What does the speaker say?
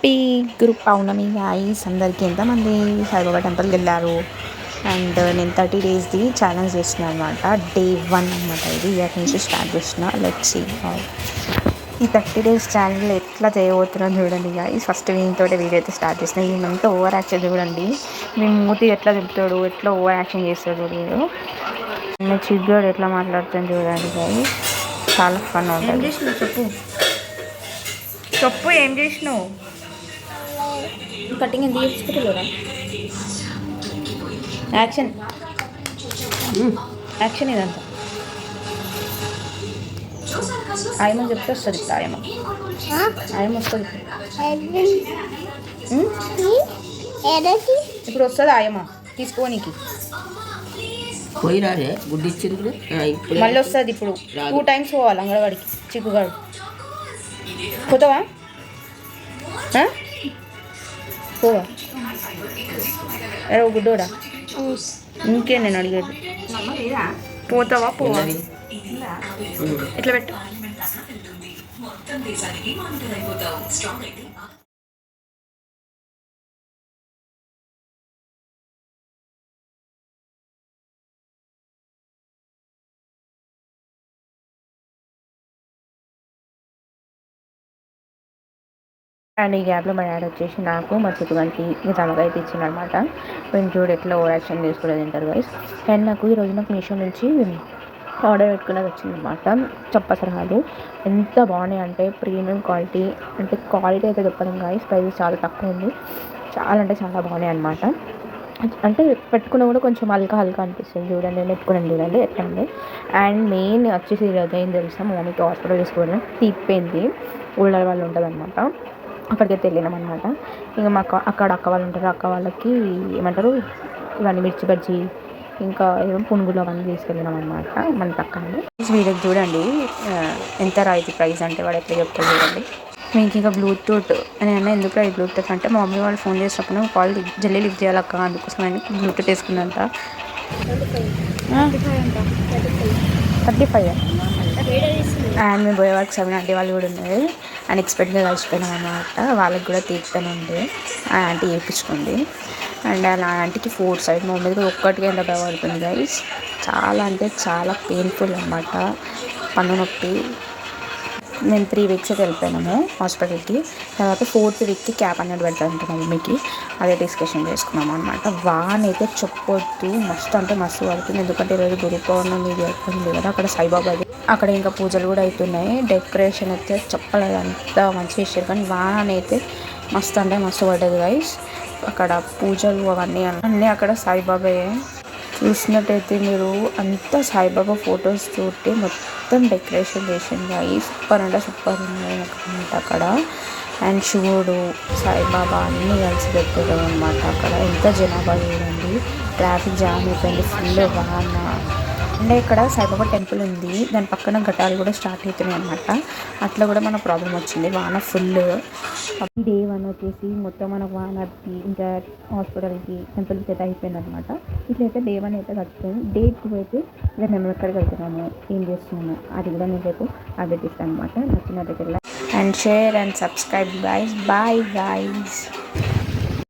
Happy గురు పౌర్ణమి guys. అందరికీ ఎంతమంది సాయిబాబా టెంపుల్కి వెళ్ళారు. అండ్ నేను 30 డేస్ది ఛాలెంజ్ చేస్తున్నాను అనమాట. డే 1 అనమాట. ఇది ఇయర్ నుంచి స్టార్ట్ చేసిన. లెట్స్ సీ ఈ 30 డేస్ ఛాలెంజ్ ఎట్లా చేయబోతున్నాను చూడండి గాయ్స్. ఫస్ట్ వీనితో వీడియో అయితే స్టార్ట్ చేసిన. ఈయనంతా ఓవర్ యాక్షన్ చూడండి. మేము మూతి ఎట్లా చెప్తాడు, ఎట్లా ఓవర్ యాక్షన్ చేస్తాడు వీడు. నేను చిగ్గాడు ఎట్లా మాట్లాడుతాను చూడండి గాయ్స్. చాలా ఫన్ ఉంటుంది. చెప్పు ఏం చేసినావు? కటింగ్ ఎంత తీసుకుంటా యాక్షన్ యాక్షన్ ఇదంతా ఆయమ చెప్తే వస్తుంది. ఇప్పుడు ఆయమ వస్తుంది. ఇప్పుడు వస్తుంది ఆయమ తీసుకోనికి. పోయి రాదే గుడ్డి ఇచ్చింది మళ్ళీ వస్తుంది. ఇప్పుడు 2 times పోవాలి అంగన్వాడికి. చిక్కుగాడు పోతావా? పోవా? ఎరవ గుడ్డోడా? ఇంకే నేను అడిగేది. పోతావా? పోవా? ఇట్లా పెట్టు. అండ్ ఈ గ్యాప్లో మా డాడీ వచ్చేసి నాకు మా చిట్టుగానికి ఇంకా తమకైతే ఇచ్చింది అనమాట. నేను చూడు ఎట్లా ఓవర్ యాక్షన్ చేసుకునేది తింటారు గైస్. అండ్ నాకు ఈరోజు నాకు మీషో నుంచి ఆర్డర్ పెట్టుకున్నది వచ్చిందనమాట. చెప్పసరాలు ఎంత బాగున్నాయి అంటే ప్రీమియం క్వాలిటీ. అంటే క్వాలిటీ అయితే చెప్పలేం గైస్. ప్రైస్ చాలా తక్కువ ఉంది. చాలా అంటే చాలా బాగున్నాయి అనమాట. అంటే పెట్టుకున్న కూడా కొంచెం హల్కా అనిపిస్తుంది. చూడండి పెట్టుకున్నాను చూడండి ఎట్లా ఉంది. అండ్ మెయిన్ వచ్చేసి ఈరోజు ఏం తెలుసా, మా మమ్మీకి హాస్పిటల్ తీసుకోవడం తీపిపోయింది. ఓల్డర్ వాళ్ళు ఉంటుంది అనమాట. అక్కడికైతే వెళ్ళినాం అనమాట. ఇంకా మాకు అక్కడ అక్క వాళ్ళు ఉంటారు. అక్క వాళ్ళకి ఏమంటారు ఇవన్నీ మిర్చి బజ్జీ ఇంకా ఏమో పునుగులు అవన్నీ తీసుకెళ్ళినాం అనమాట. మన పక్కనే వీడియోకి చూడండి ఎంత రాయితీ ప్రైస్ అంటే వాడు ఎట్లా చెప్తారు చూడండి. మీకు ఇంకా బ్లూటూత్ అని అన్న ఎందుకు ఈ బ్లూటూత్ అంటే మా మమ్మీ వాళ్ళు ఫోన్ చేసినప్పుడు కాల్ జల్దీ లిఫ్ట్ చేయాలక్క, అందుకోసం అని బ్లూటూత్ వేసుకున్నంత 35. అండ్ మేము పోయే వరకు 7 ఆంటీ వాళ్ళు కూడా ఉన్నారు. అన్ఎక్స్పెక్ట్గా కలిసిపోయినాం అనమాట. వాళ్ళకి కూడా తీర్తనే ఉంది. ఆ ఆంటీ వేయించుకుంది. అండ్ ఆ ఆంటీకి 4 side మా మీద ఒక్కటిగా ఎంత భయపడుతుంది గైస్. చాలా అంటే చాలా పెయిన్ఫుల్ అనమాట. పన్ను నొప్పి. మేము 3 weeks అయితే వెళ్ళిపోయినాము హాస్పిటల్కి. తర్వాత 4th weekకి క్యాప్ అనేది పెడతాను మా మమ్మీకి. అదే డిస్కషన్ చేసుకున్నాము అనమాట. వాన్ అయితే చెప్పొద్దు, మస్తు అంటే మస్తు పడుతుంది. ఎందుకంటే ఈరోజు గురు పౌర్ణమి జరుగుతుంది కదా, అక్కడ సాయిబాబాది అక్కడ ఇంకా పూజలు కూడా అవుతున్నాయి. డెకరేషన్ అయితే చెప్పలేదు, అంత మంచిగా చేశారు. కానీ వాన్ అయితే మస్తు అంటే మస్తు పడ్డది గైస్. అక్కడ పూజలు అవన్నీ అక్కడ సాయిబాబాయే. చూసినట్టయితే మీరు అంతా సాయిబాబా ఫొటోస్ తోటి మొత్తం డెకరేషన్ చేసింది. సూపర్ అంటే సూపర్ ఉన్నాయి అనమాట అక్కడ. అండ్ శివుడు సాయిబాబా అన్నీ కలిసి పెట్టారు అనమాట. అక్కడ ఎంత జనాభా చూడండి. ట్రాఫిక్ జామ్ అయిపోయింది, ఫుల్ వాన. అంటే ఇక్కడ సాయిబాబా టెంపుల్ ఉంది, దాని పక్కన ఘటాలు కూడా స్టార్ట్ అవుతున్నాయి అనమాట. అట్లా కూడా మనకు ప్రాబ్లం వచ్చింది, వాన ఫుల్. డే 1 వచ్చేసి మొత్తం మనకు వానకి ఇంకా హాస్పిటల్కి టెంపుల్కి అయితే అయిపోయింది అనమాట. ఇట్లయితే డే 1 అయితే గడుపుతుంది. డే 2 అయితే ఇక మేము ఎక్కడికి వెళ్తున్నాము, ఏం చేస్తున్నాము అది కూడా నేను రేపు అప్డేట్ ఇస్తాను అనమాట. నచ్చినట్టయితే and share and subscribe guys. Bye guys.